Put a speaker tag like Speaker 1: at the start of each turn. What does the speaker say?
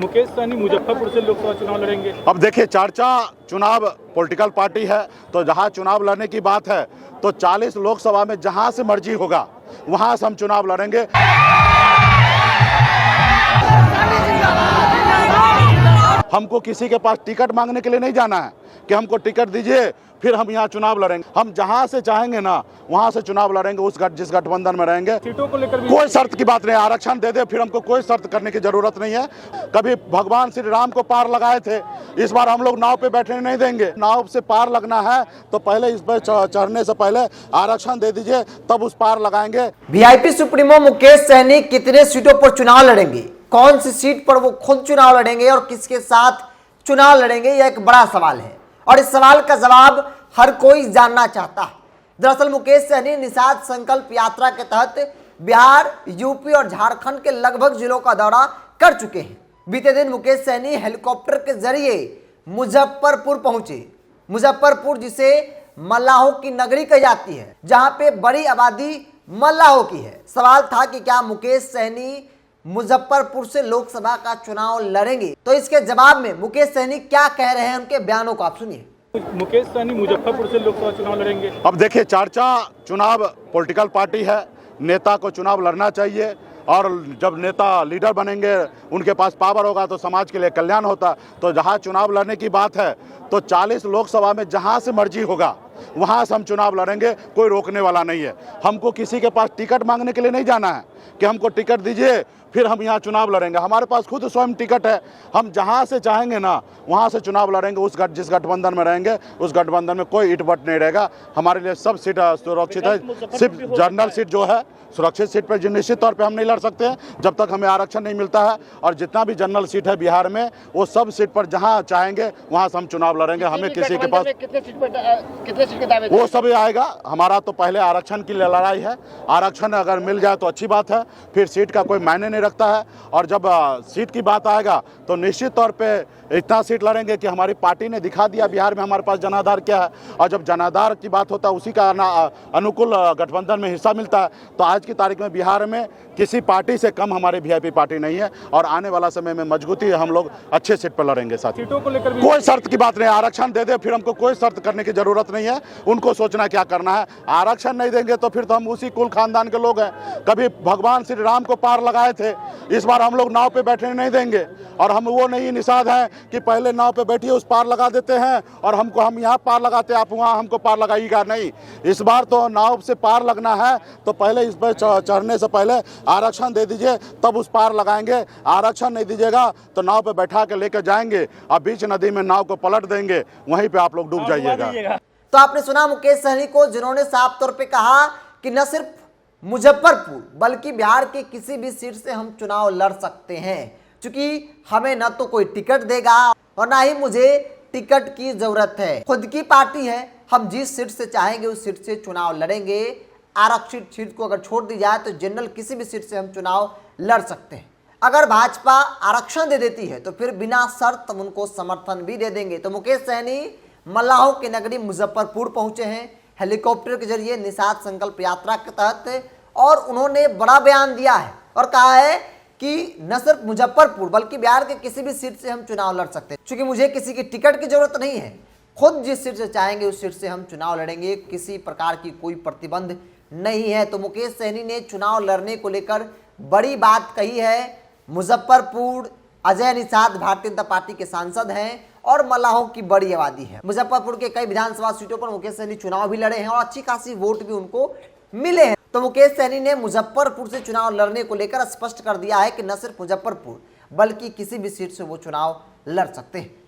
Speaker 1: मुकेश सहनी मुजफ्फरपुर से लोकसभा चुनाव लड़ेंगे।
Speaker 2: अब देखिए, चर्चा चुनाव पॉलिटिकल पार्टी है, तो जहां चुनाव लड़ने की बात है तो 40 लोकसभा में जहां से मर्जी होगा वहां से हम चुनाव लड़ेंगे। हमको किसी के पास टिकट मांगने के लिए नहीं जाना है कि हमको टिकट दीजिए फिर हम यहाँ चुनाव लड़ेंगे। हम जहाँ से चाहेंगे ना वहाँ से चुनाव लड़ेंगे, जिस गठबंधन में रहेंगे।
Speaker 1: सीटों को लेकर
Speaker 2: कोई शर्त की बात नहीं, आरक्षण दे दे फिर हमको कोई शर्त करने की जरूरत नहीं है। कभी भगवान श्री राम को पार लगाए थे, इस बार हम लोग नाव पे बैठने नहीं देंगे। नाव से पार लगना है तो पहले इस पर चढ़ने से पहले आरक्षण दे दीजिए, तब उस पार लगाएंगे।
Speaker 3: वीआईपी सुप्रीमो मुकेश सहनी कितने सीटों पर चुनाव लड़ेंगे, कौन सी सीट पर वो खुद चुनाव लड़ेंगे और किसके साथ चुनाव लड़ेंगे, यह एक बड़ा सवाल है और इस सवाल का जवाब हर कोई जानना चाहता है। दरअसल मुकेश सहनी निषाद संकल्प यात्रा के तहत बिहार, यूपी और झारखंड के लगभग जिलों का दौरा कर चुके हैं। बीते दिन मुकेश सहनी हेलीकॉप्टर के जरिए मुजफ्फरपुर पहुंचे। मुजफ्फरपुर जिसे मल्लाहों की नगरी कही जाती है, जहां पे बड़ी आबादी मल्लाहों की है। सवाल था कि क्या मुकेश सहनी मुजफ्फरपुर से लोकसभा का चुनाव लड़ेंगे, तो इसके जवाब में मुकेश सहनी क्या कह रहे हैं, उनके बयानों को आप सुनिए।
Speaker 1: मुकेश सहनी मुजफ्फरपुर से लोकसभा चुनाव लड़ेंगे।
Speaker 2: अब देखिए, चर्चा चुनाव पॉलिटिकल पार्टी है, नेता को चुनाव लड़ना चाहिए और जब नेता लीडर बनेंगे, उनके पास पावर होगा तो समाज के लिए कल्याण होता। तो जहां चुनाव लड़ने की बात है तो 40 लोकसभा में जहां से मर्जी होगा वहां से हम चुनाव लड़ेंगे, कोई रोकने वाला नहीं है। हमको किसी के पास टिकट मांगने के लिए नहीं जाना है कि हमको टिकट दीजिए फिर हम यहाँ चुनाव लड़ेंगे। हमारे पास खुद स्वयं टिकट है, हम जहाँ से चाहेंगे ना वहाँ से चुनाव लड़ेंगे। जिस गठबंधन में रहेंगे उस गठबंधन में कोई इटबट नहीं रहेगा। हमारे लिए सब सीट सुरक्षित है, सिर्फ जनरल सीट जो है सुरक्षित सीट पर निश्चित तौर पे हम नहीं लड़ सकते हैं जब तक हमें आरक्षण नहीं मिलता है। और जितना भी जनरल सीट है बिहार में, वो सब सीट पर जहाँ चाहेंगे वहाँ से हम चुनाव लड़ेंगे। हमें किसी के पास
Speaker 4: कितने सीट के दावे
Speaker 2: वो सब आएगा। हमारा तो पहले आरक्षण की लड़ाई है, आरक्षण अगर मिल जाए तो अच्छी बात है, फिर सीट का कोई मायने नहीं रखता है। और जब सीट की बात आएगा तो निश्चित तौर पे इतना सीट लड़ेंगे कि हमारी पार्टी ने दिखा दिया बिहार में हमारे पास जनाधार क्या है। और जब जनाधार की बात होता है उसी का अनुकूल गठबंधन में हिस्सा मिलता है। तो आज की तारीख में बिहार में किसी पार्टी से कम हमारी वीआईपी पार्टी नहीं है और आने वाला समय में मजबूती हम लोग अच्छे सीट पर लड़ेंगे। साथ
Speaker 1: सीटों को लेकर
Speaker 2: कोई शर्त की बात नहीं, आरक्षण दे दे फिर हमको कोई शर्त करने की जरूरत नहीं है। उनको सोचना क्या करना है। आरक्षण नहीं देंगे तो फिर तो हम उसी कुल खानदान के लोग हैं। कभी भगवान श्री राम को पार लगाए थे, इस बार हम लोग नाव पे बैठने नहीं देंगे। और हम वो नहीं निषाद हैं कि पहले नाव पे बैठिए उस पार लगा देते हैं और हम यहाँ पार लगाते आप वहाँ हमको पार लगाइएगा नहीं। इस बार तो नाव से पार लगना है तो पहले इस पर चढ़ने से पहले आरक्षण दे दीजिए, तब उस पार लगाएंगे। आरक्षण नहीं दीजिएगा तो नाव पे बैठा के लेकर जाएंगे और बीच नदी में नाव को पलट देंगे, वहीं पे आप लोग डूब जाइएगा।
Speaker 3: तो आपने सुना मुकेश सहनी को, जिन्होंने साफ तौर पे कहा कि न सिर्फ मुजफ्फरपुर बल्कि बिहार की किसी भी सीट से हम चुनाव लड़ सकते हैं, क्योंकि हमें न तो कोई टिकट देगा और ना ही मुझे टिकट की जरूरत है। खुद की पार्टी है, हम जिस सीट से चाहेंगे उस सीट से चुनाव लड़ेंगे। आरक्षित सीट को अगर छोड़ दी जाए तो जनरल किसी भी सीट से हम चुनाव लड़ सकते हैं। अगर भाजपा आरक्षण दे देती है तो फिर बिना शर्त हम उनको समर्थन भी दे देंगे। तो मुकेश सहनी मल्लाहों की नगरी मुजफ्फरपुर पहुंचे हैं हेलीकॉप्टर के जरिए निषाद संकल्प यात्रा के तहत, और उन्होंने बड़ा बयान दिया है और कहा है कि न सिर्फ मुजफ्फरपुर बल्कि बिहार के किसी भी सीट से हम चुनाव लड़ सकते हैं, क्योंकि मुझे किसी की टिकट की जरूरत नहीं है। खुद जिस सीट से चाहेंगे उस सीट से हम चुनाव लड़ेंगे, किसी प्रकार की कोई प्रतिबंध नहीं है। तो मुकेश सहनी ने चुनाव लड़ने को लेकर बड़ी बात कही है। मुजफ्फरपुर, अजय निषाद भारतीय जनता पार्टी के सांसद हैं और मल्लाहों की बड़ी आबादी है। मुजफ्फरपुर के कई विधानसभा सीटों पर मुकेश सहनी चुनाव भी लड़े हैं और अच्छी खासी वोट भी उनको मिले हैं। तो मुकेश सहनी ने मुजफ्फरपुर से चुनाव लड़ने को लेकर स्पष्ट कर दिया है कि न सिर्फ मुजफ्फरपुर बल्कि किसी भी सीट से वो चुनाव लड़ सकते हैं।